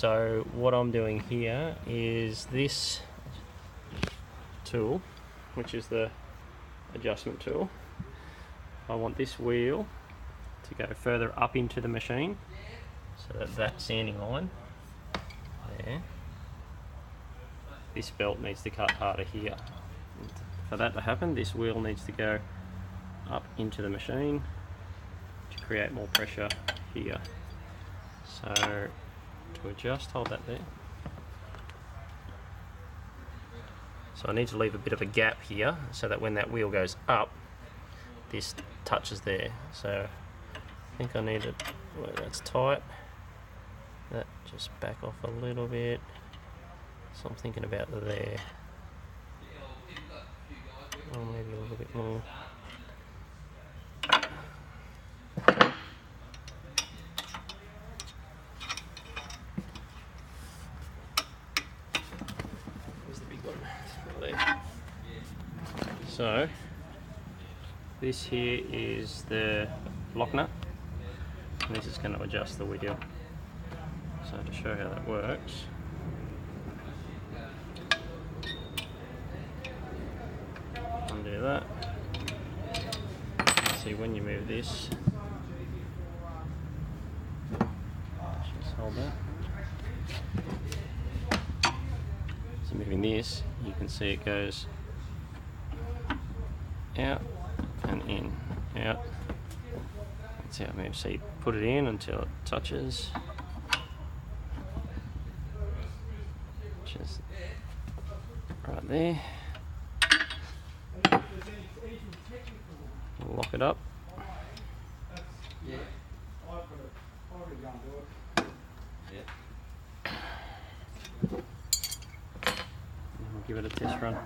So what I'm doing here is this tool, which is the adjustment tool. I want this wheel to go further up into the machine, so that sanding line there. This belt needs to cut harder here. For that to happen, this wheel needs to go up into the machine to create more pressure here. So to adjust, hold that there. So I need to leave a bit of a gap here so that when that wheel goes up, this touches there. So I think I need it where that's tight. That just back off a little bit. So I'm thinking about there. Or maybe a little bit more. Where's the big one? There. So this here is the lock nut, and this is going to adjust the wheel. So to show how that works, undo that. See, when you move this, just hold that. So moving this, you can see it goes out and in, out. That's how it moves. So you put it in until it touches. Just right there. Lock it up. And we'll give it a test run.